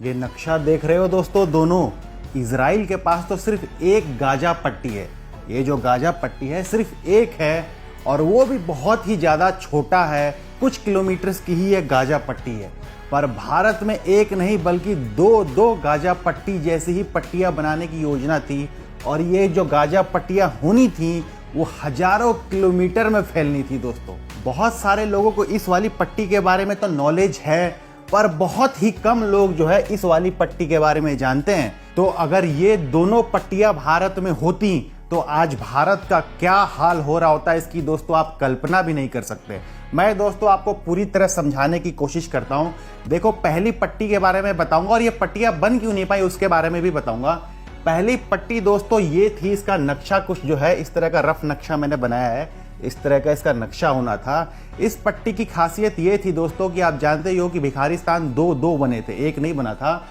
ये नक्शा देख रहे हो दोस्तों, दोनों इजराइल के पास तो सिर्फ एक गाजा पट्टी है। ये जो गाजा पट्टी है सिर्फ एक है और वो भी बहुत ही ज़्यादा छोटा है, कुछ किलोमीटर्स की ही ये गाजा पट्टी है। पर भारत में एक नहीं बल्कि दो गाजा पट्टी जैसी ही पट्टियां बनाने की योजना थी और ये जो गाजा पट्टियां होनी थी वो हजारों किलोमीटर में फैलनी थी दोस्तों। बहुत सारे लोगों को इस वाली पट्टी के बारे में तो नॉलेज है, पर बहुत ही कम लोग जो है इस वाली पट्टी के बारे में जानते हैं। तो अगर ये दोनों पट्टियां भारत में होती तो आज भारत का क्या हाल हो रहा होता है, इसकी दोस्तों आप कल्पना भी नहीं कर सकते। मैं दोस्तों आपको पूरी तरह समझाने की कोशिश करता हूं। देखो, पहली पट्टी के बारे में बताऊंगा और ये पट्टियां बन क्यों नहीं पाई उसके बारे में भी बताऊंगा। पहली पट्टी दोस्तों ये थी, इसका नक्शा कुछ जो है इस तरह का रफ नक्शा मैंने बनाया है, इस तरह का इसका नक्शा होना था। इस पट्टी की खासियत ये थी दोस्तों कि आप जानते ही हो कि भिखारिस्तान दो बने थे, एक नहीं बना था।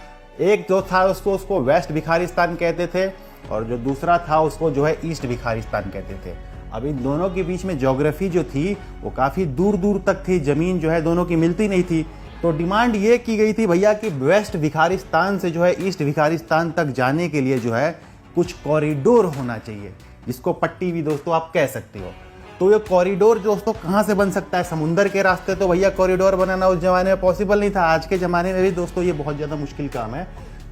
एक जो था उसको वेस्ट भिखारिस्तान कहते थे और जो दूसरा था उसको जो है ईस्ट भिखारिस्तान कहते थे। अब इन दोनों के बीच में ज्योग्राफी जो थी वो काफ़ी दूर दूर तक थी, ज़मीन जो है दोनों की मिलती नहीं थी। तो डिमांड ये की गई थी भैया कि वेस्ट भिखारिस्तान से जो है ईस्ट भिखारिस्तान तक जाने के लिए जो है कुछ कॉरिडोर होना चाहिए, जिसको पट्टी भी दोस्तों आप कह सकते हो। तो ये कॉरिडोर दोस्तों कहाँ से बन सकता है? समुंदर के रास्ते तो भैया कॉरिडोर बनाना उस जमाने में पॉसिबल नहीं था, आज के ज़माने में भी दोस्तों ये बहुत ज़्यादा मुश्किल काम है।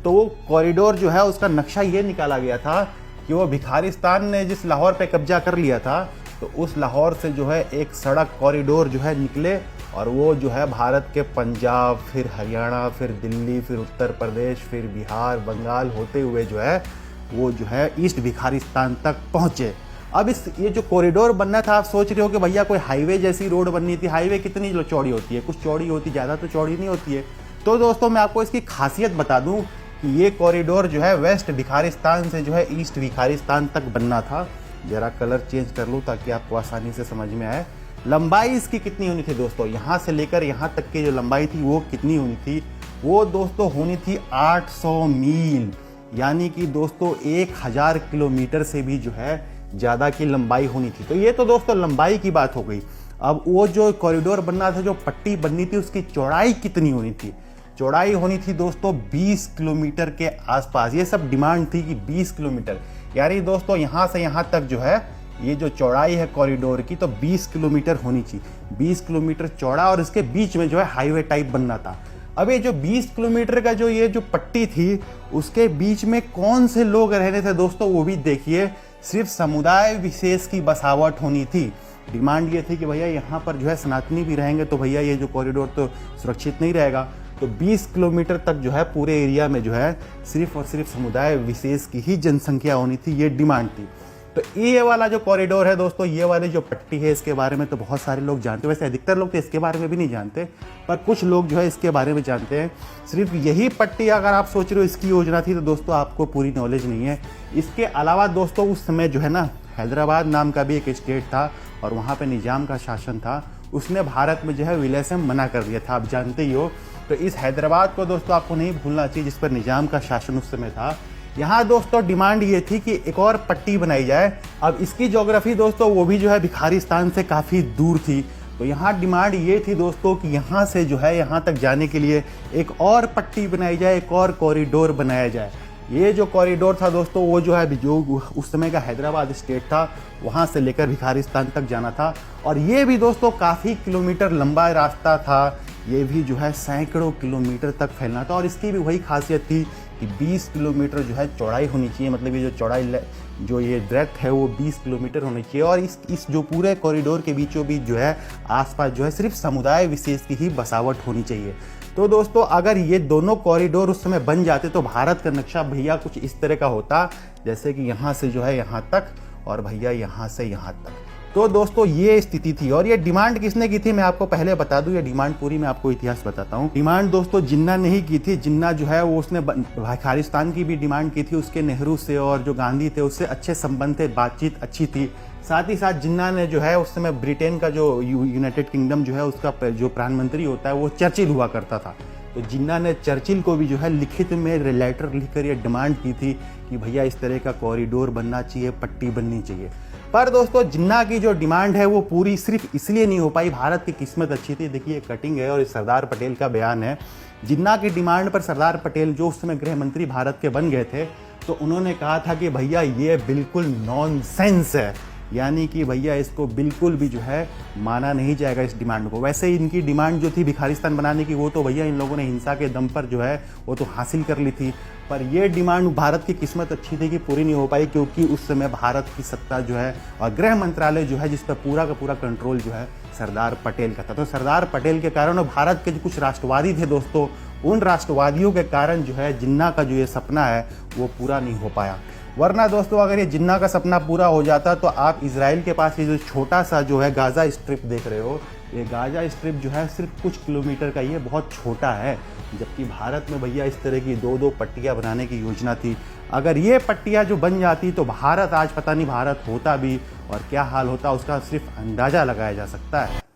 तो वो कॉरिडोर जो है उसका नक्शा ये निकाला गया था कि वो भिखारिस्तान ने जिस लाहौर पे कब्जा कर लिया था तो उस लाहौर से जो है एक सड़क कॉरिडोर जो है निकले और वो जो है भारत के पंजाब, फिर हरियाणा, फिर दिल्ली, फिर उत्तर प्रदेश, फिर बिहार, बंगाल होते हुए जो है वो जो है ईस्ट भिखारिस्तान तक पहुँचे। अब ये जो कॉरिडोर बनना था, आप सोच रहे हो कि भैया कोई हाईवे जैसी रोड बननी थी। हाईवे कितनी चौड़ी होती है? कुछ चौड़ी होती, ज़्यादा तो चौड़ी नहीं होती है। तो दोस्तों मैं आपको इसकी खासियत बता दूं कि ये कॉरिडोर जो है वेस्ट भिखारिस्तान से जो है ईस्ट भिखारिस्तान तक बनना था। जरा कलर चेंज कर लूँ ताकि आपको आसानी से समझ में आए। लंबाई इसकी कितनी होनी थी दोस्तों? यहाँ से लेकर यहाँ तक की जो लंबाई थी वो कितनी होनी थी? वो दोस्तों होनी थी 800 मील, यानी कि दोस्तों 1000 किलोमीटर से भी जो है ज़्यादा की लंबाई होनी थी। तो ये तो दोस्तों लंबाई की बात हो गई। अब वो जो कॉरिडोर बनना था, जो पट्टी बननी थी, उसकी चौड़ाई कितनी होनी थी? चौड़ाई होनी थी दोस्तों 20 किलोमीटर के आसपास। ये सब डिमांड थी कि 20 किलोमीटर, यानी दोस्तों यहाँ से यहाँ तक जो है ये जो चौड़ाई है कॉरिडोर की तो 20 किलोमीटर होनी चाहिए। 20 किलोमीटर चौड़ा और इसके बीच में जो है हाईवे टाइप बनना था। अब ये जो 20 किलोमीटर का जो ये जो पट्टी थी उसके बीच में कौन से लोग रहने थे दोस्तों, वो भी देखिए। सिर्फ समुदाय विशेष की बसावट होनी थी। डिमांड ये थी कि भैया यहाँ पर जो है सनातनी भी रहेंगे तो भैया ये जो कॉरिडोर तो सुरक्षित नहीं रहेगा। तो 20 किलोमीटर तक जो है पूरे एरिया में जो है सिर्फ और सिर्फ समुदाय विशेष की ही जनसंख्या होनी थी, ये डिमांड थी। तो ये वाला जो कॉरिडोर है दोस्तों, ये वाली जो पट्टी है, इसके बारे में तो बहुत सारे लोग जानते हैं। वैसे अधिकतर लोग तो इसके बारे में भी नहीं जानते, पर कुछ लोग जो है इसके बारे में जानते हैं। सिर्फ यही पट्टी अगर आप सोच रहे हो इसकी योजना थी तो दोस्तों आपको पूरी नॉलेज नहीं है। इसके अलावा दोस्तों उस समय जो है ना, हैदराबाद नाम का भी एक स्टेट था और वहाँ पे निजाम का शासन था। उसने भारत में जो है विलय से मना कर दिया था, आप जानते ही हो। तो इस हैदराबाद को दोस्तों आपको नहीं भूलना चाहिए जिस पर निजाम का शासन उस समय था। यहाँ दोस्तों डिमांड ये थी कि एक और पट्टी बनाई जाए। अब इसकी ज्योग्राफी दोस्तों वो भी जो है भिखारिस्तान से काफ़ी दूर थी। तो यहाँ डिमांड ये थी दोस्तों कि यहाँ से जो है यहाँ तक जाने के लिए एक और पट्टी बनाई जाए, एक और कॉरिडोर बनाया जाए। ये जो कॉरिडोर था दोस्तों वो जो है जो उस समय का हैदराबाद स्टेट था वहाँ से लेकर भिखारिस्तान तक जाना था। और ये भी दोस्तों काफ़ी किलोमीटर लंबा रास्ता था। ये भी जो है सैकड़ों किलोमीटर तक फैलना था और इसकी भी वही खासियत थी कि 20 किलोमीटर जो है चौड़ाई होनी चाहिए। मतलब ये जो चौड़ाई जो ये ब्रेथ है वो 20 किलोमीटर होनी चाहिए। और इस जो पूरे कॉरिडोर के बीचों बीच जो है आसपास जो है सिर्फ समुदाय विशेष की ही बसावट होनी चाहिए। तो दोस्तों अगर ये दोनों कॉरिडोर उस समय बन जाते तो भारत का नक्शा भैया कुछ इस तरह का होता, जैसे कि यहाँ से जो है यहाँ तक और भैया यहाँ से यहाँ तक। तो दोस्तों ये स्थिति थी। और ये डिमांड किसने की थी मैं आपको पहले बता दूं, ये डिमांड पूरी मैं आपको इतिहास बताता हूँ। डिमांड दोस्तों जिन्ना ने ही की थी। जिन्ना जो है वो उसने भिखारिस्तान की भी डिमांड की थी। उसके नेहरू से और जो गांधी थे उससे अच्छे संबंध थे, बातचीत अच्छी थी। साथ ही साथ जिन्ना ने जो है उस समय ब्रिटेन का जो यूनाइटेड किंगडम जो है उसका जो प्रधानमंत्री होता है वो चर्चिल हुआ करता था। तो जिन्ना ने चर्चिल को भी जो है लिखित में लेटर लिखकर ये डिमांड की थी कि भैया इस तरह का कॉरिडोर बनना चाहिए, पट्टी बननी चाहिए। पर दोस्तों जिन्ना की जो डिमांड है वो पूरी सिर्फ इसलिए नहीं हो पाई, भारत की किस्मत अच्छी थी। देखिए कटिंग है और सरदार पटेल का बयान है जिन्ना की डिमांड पर सरदार पटेल जो उस समय गृह मंत्री भारत के बन गए थे, तो उन्होंने कहा था कि भैया ये बिल्कुल नॉनसेंस है, यानी कि भैया इसको बिल्कुल भी जो है माना नहीं जाएगा इस डिमांड को। वैसे इनकी डिमांड जो थी भिखारिस्तान बनाने की, वो तो भैया इन लोगों ने हिंसा के दम पर जो है वो तो हासिल कर ली थी, पर ये डिमांड भारत की किस्मत अच्छी थी कि पूरी नहीं हो पाई, क्योंकि उस समय भारत की सत्ता जो है और गृह मंत्रालय जो है जिस पर पूरा का पूरा कंट्रोल जो है सरदार पटेल का था। तो सरदार पटेल के कारण और भारत के जो कुछ राष्ट्रवादी थे दोस्तों, उन राष्ट्रवादियों के कारण जो है जिन्ना का जो ये सपना है वो पूरा नहीं हो पाया। वरना दोस्तों अगर ये जिन्ना का सपना पूरा हो जाता तो आप इजराइल के पास ये जो छोटा सा जो है गाजा स्ट्रिप देख रहे हो, ये गाजा स्ट्रिप जो है सिर्फ कुछ किलोमीटर का, ये बहुत छोटा है, जबकि भारत में भैया इस तरह की 2-2 पट्टियाँ बनाने की योजना थी। अगर ये पट्टियाँ जो बन जाती तो भारत आज पता नहीं भारत होता भी और क्या हाल होता, उसका सिर्फ अंदाज़ा लगाया जा सकता है।